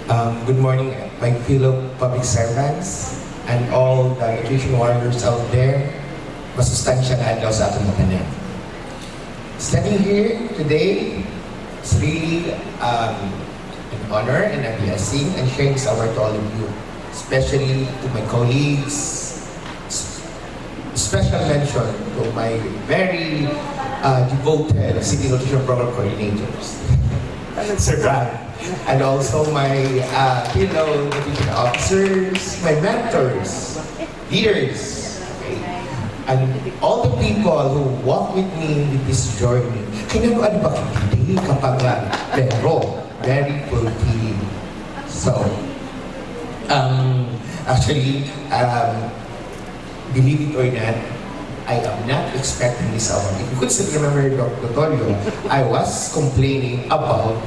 Good morning, my fellow public servants and all the nutrition warriors out there. Masustansyang adlaw sa atong tanan. Standing here today is really an honor and a blessing, and sharing this award to all of you, especially to my colleagues. Special mention to my very devoted City Nutrition Program coordinators. Sir Brad. And also my fellow nutrition officers, my mentors, leaders, okay? And all the people who walk with me in this journey. Kinaluan ba hindi kapag pero very fulfilling. So, actually, believe it or not, I am not expecting this award. If you could still remember Dr. Torio, I was complaining about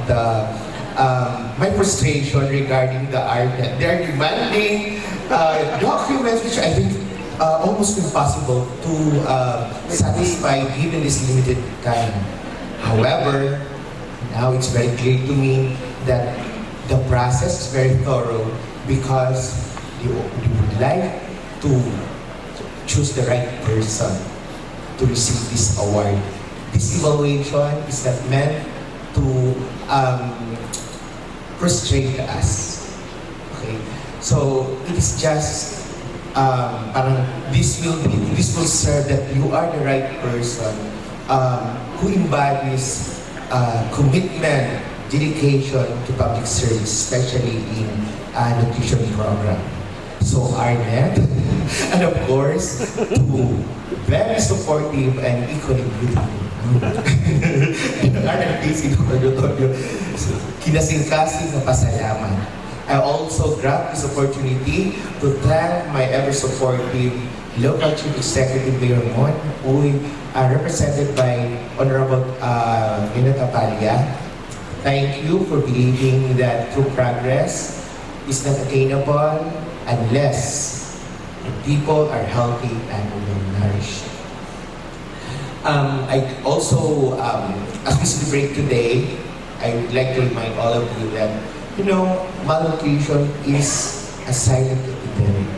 my frustration regarding the art that they're demanding documents which I think almost impossible to satisfy given this limited time. However, now it's very clear to me that the process is very thorough because you would like to choose the right person to receive this award. This evaluation is not meant to frustrate us. Okay, so it is just parang this will serve that you are the right person who embodies commitment, dedication to public service, especially in nutrition program. So Arnett, and of course, to very supportive and equally beautiful. Arnett Casey, kinasingkasing na pasalamat. I also grab this opportunity to thank my ever-supportive local Chief Executive Mayor Mon, represented by Honorable Minata Palia. Thank you for believing that true progress is not attainable unless the people are healthy and well-nourished. I also, as we celebrate today, I would like to remind all of you that, you know, malnutrition is a silent epidemic.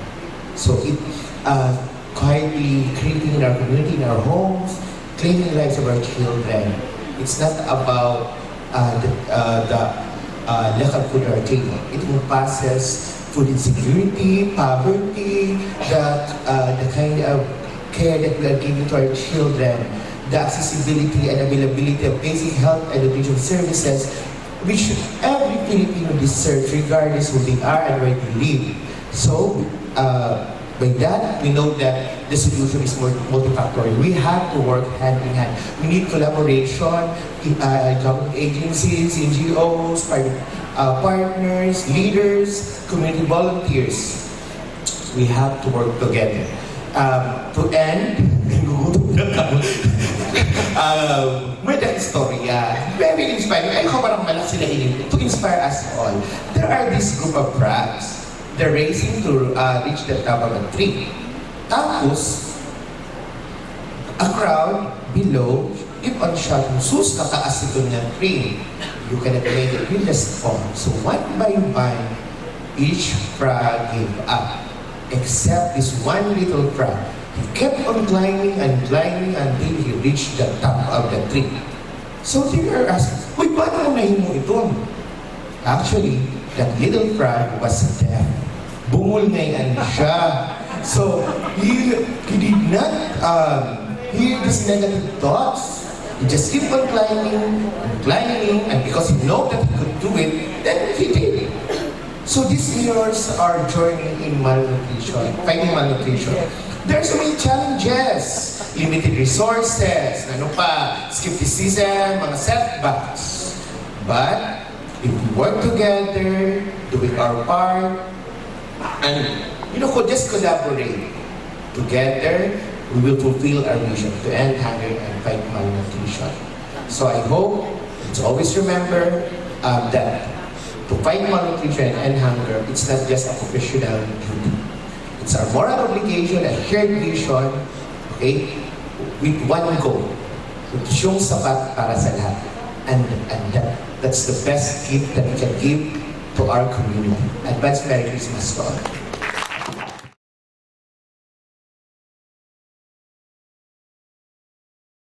So it quietly creeping in our community, in our homes, claiming the lives of our children. It's not about the lack of food on our table. It encompasses food insecurity, poverty, the kind of care that we are giving to our children, the accessibility and availability of basic health and nutrition services, which every Filipino deserves, regardless who they are and where they live. So, by that, we know that the solution is multifactorial. We have to work hand in hand. We need collaboration, government agencies, NGOs, private partners, leaders, community volunteers. We have to work together. To end, may that istorya, very inspiring. Ay, ko parang malak sila to inspire us all. There are this group of frogs. They're racing to reach the top of a tree. Tapos, a crowd below keep on shouting, "Sus, kataas ito ng tree. You cannot make it, will just fall." So one by one, each frog gave up, except this one little frog. He kept on climbing and climbing until he reached the top of the tree. So they were asking, "Uy, paano mo nahimo ito?" Actually, that little frog was deaf. Bungol ngayon siya. So, he did not hear these negative thoughts. He just kept on climbing and climbing, and because he knew that he could do it, then he did. So this mirrors our journey in malnutrition, fighting malnutrition. There are so many challenges, limited resources, skepticism, mga setbacks. But if we work together, doing our part, and just collaborate together, we will fulfill our mission to end hunger and fight malnutrition. So I hope to always remember that to fight malnutrition and hunger, it's not just a professional duty. It's our moral obligation, a shared vision, okay, with one goal. Nutrisyong sapat para sa lahat. And that's the best gift that we can give to our community. Advance Merry Christmas to all.